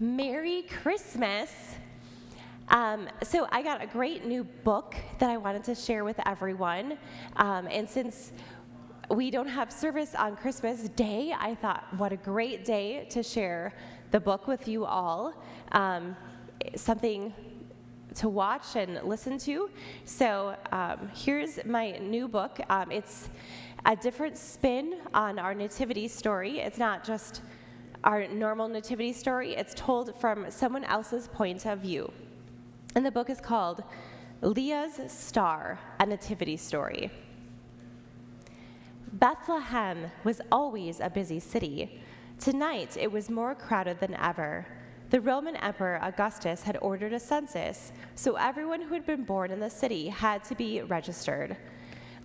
Merry Christmas. So I got a great new book that I wanted to share with everyone. And since we don't have service on Christmas Day, I thought what a great day to share the book with you all. Something to watch and listen to. So here's my new book. It's a different spin on our nativity story. It's not just our normal nativity story. It's told from someone else's point of view. And the book is called Leah's Star, a Nativity Story. Bethlehem was always a busy city. Tonight, it was more crowded than ever. The Roman Emperor Augustus had ordered a census, so everyone who had been born in the city had to be registered.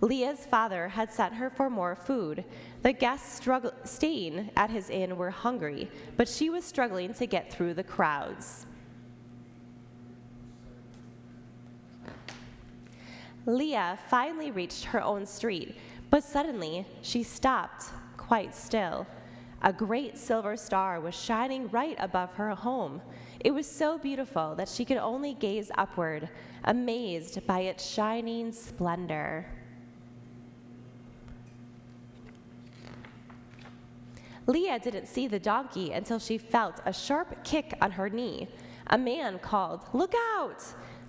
Leah's father had sent her for more food. The guests staying at his inn were hungry, but she was struggling to get through the crowds. Leah finally reached her own street, but suddenly she stopped quite still. A great silver star was shining right above her home. It was so beautiful that she could only gaze upward, amazed by its shining splendor. Leah didn't see the donkey until she felt a sharp kick on her knee. A man called, "Look out!"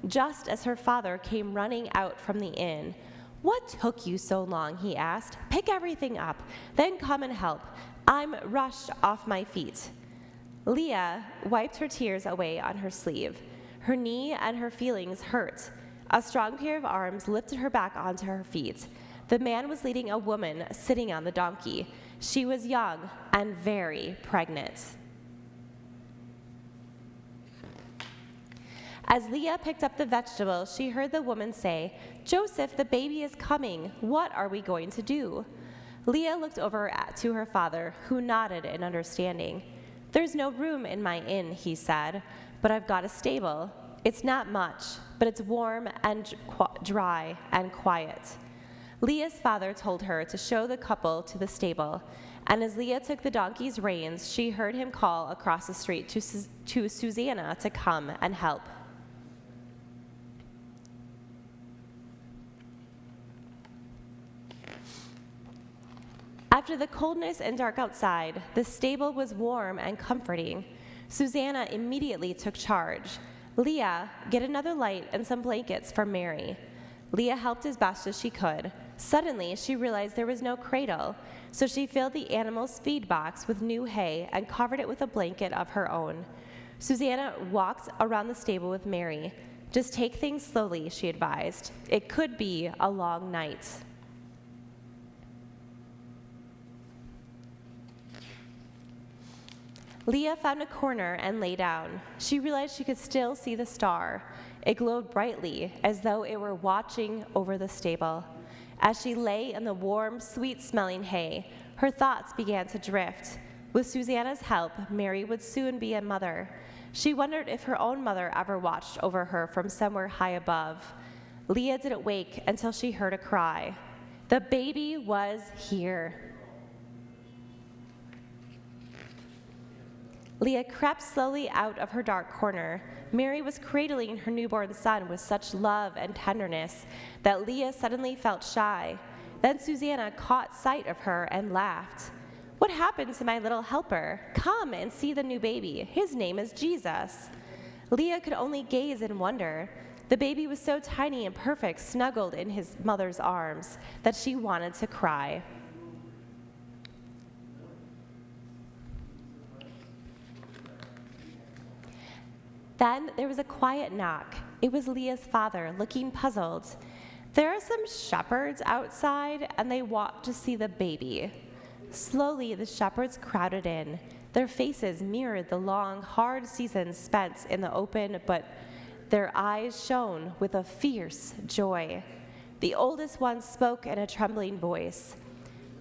just as her father came running out from the inn. "What took you so long?" he asked. "Pick everything up, then come and help. I'm rushed off my feet." Leah wiped her tears away on her sleeve. Her knee and her feelings hurt. A strong pair of arms lifted her back onto her feet. The man was leading a woman sitting on the donkey. She was young and very pregnant. As Leah picked up the vegetables, she heard the woman say, "Joseph, the baby is coming. What are we going to do?" Leah looked over to her father, who nodded in understanding. "There's no room in my inn," he said, "but I've got a stable. It's not much, but it's warm and dry and quiet." Leah's father told her to show the couple to the stable, and as Leah took the donkey's reins, she heard him call across the street to Susanna to come and help. After the coldness and dark outside, the stable was warm and comforting. Susanna immediately took charge. "Leah, get another light and some blankets for Mary." Leah helped as best as she could. Suddenly, she realized there was no cradle, so she filled the animal's feed box with new hay and covered it with a blanket of her own. Susanna walked around the stable with Mary. "Just take things slowly," she advised. "It could be a long night." Leah found a corner and lay down. She realized she could still see the star. It glowed brightly, as though it were watching over the stable. As she lay in the warm, sweet-smelling hay, her thoughts began to drift. With Susanna's help, Mary would soon be a mother. She wondered if her own mother ever watched over her from somewhere high above. Leah didn't wake until she heard a cry. The baby was here. Leah crept slowly out of her dark corner. Mary was cradling her newborn son with such love and tenderness that Leah suddenly felt shy. Then Susanna caught sight of her and laughed. "What happened to my little helper? Come and see the new baby. His name is Jesus." Leah could only gaze in wonder. The baby was so tiny and perfect, snuggled in his mother's arms, that she wanted to cry. Then there was a quiet knock. It was Leah's father, looking puzzled. "There are some shepherds outside, and they want to see the baby." Slowly, the shepherds crowded in. Their faces mirrored the long, hard seasons spent in the open, but their eyes shone with a fierce joy. The oldest one spoke in a trembling voice.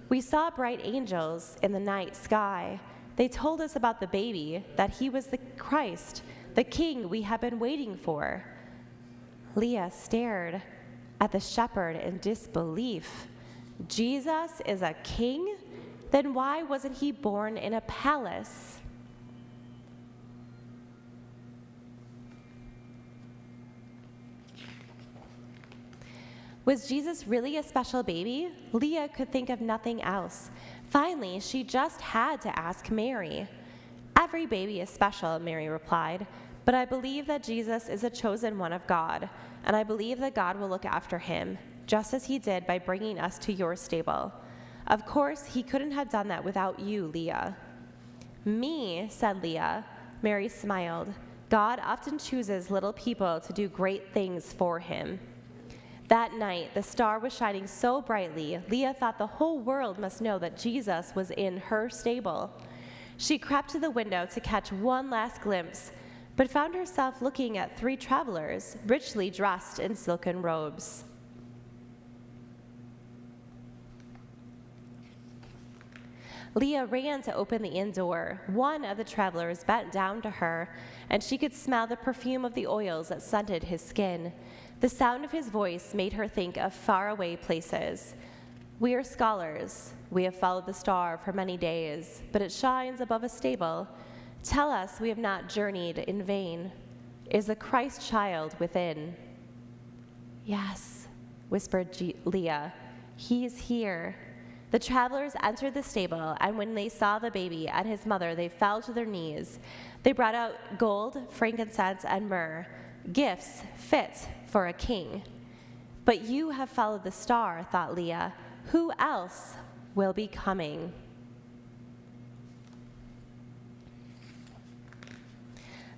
"We saw bright angels in the night sky. They told us about the baby, that he was the Christ, the king we have been waiting for." Leah stared at the shepherd in disbelief. Jesus is a king? Then why wasn't he born in a palace? Was Jesus really a special baby? Leah could think of nothing else. Finally, she just had to ask Mary. Every baby is special, Mary replied, but I believe that Jesus is a chosen one of God, and I believe that God will look after him, just as he did by bringing us to your stable. Of course, he couldn't have done that without you, Leah. Me, said Leah. Mary smiled. God often chooses little people to do great things for him. That night, the star was shining so brightly, Leah thought the whole world must know that Jesus was in her stable. She crept to the window to catch one last glimpse, but found herself looking at 3 travelers, richly dressed in silken robes. Leah ran to open the inn door. One of the travelers bent down to her, and she could smell the perfume of the oils that scented his skin. The sound of his voice made her think of faraway places. We are scholars. We have followed the star for many days, but it shines above a stable. Tell us we have not journeyed in vain. Is the Christ child within? Yes, whispered Leah. He's here. The travelers entered the stable, and when they saw the baby and his mother, they fell to their knees. They brought out gold, frankincense, and myrrh, gifts fit for a king. But you have followed the star, thought Leah. Who else will be coming?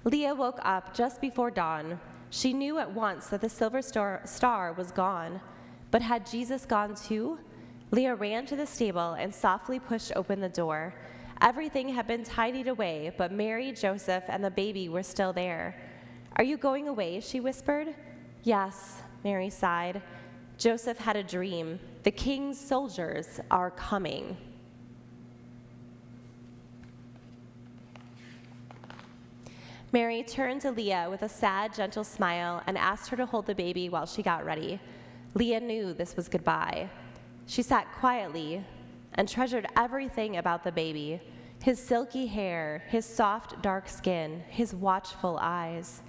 Leah woke up just before dawn. She knew at once that the silver star was gone. But had Jesus gone too? Leah ran to the stable and softly pushed open the door. Everything had been tidied away, but Mary, Joseph, and the baby were still there. Are you going away? She whispered. Yes, Mary sighed. Joseph had a dream. The king's soldiers are coming. Mary turned to Leah with a sad, gentle smile and asked her to hold the baby while she got ready. Leah knew this was goodbye. She sat quietly and treasured everything about the baby, his silky hair, his soft, dark skin, his watchful eyes.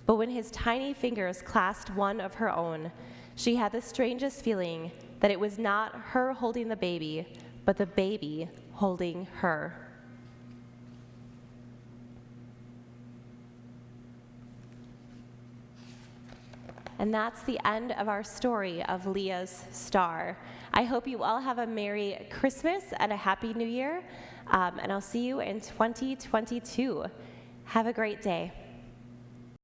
But when his tiny fingers clasped one of her own, she had the strangest feeling that it was not her holding the baby, but the baby holding her. And that's the end of our story of Leah's star. I hope you all have a Merry Christmas and a Happy New Year, and I'll see you in 2022. Have a great day.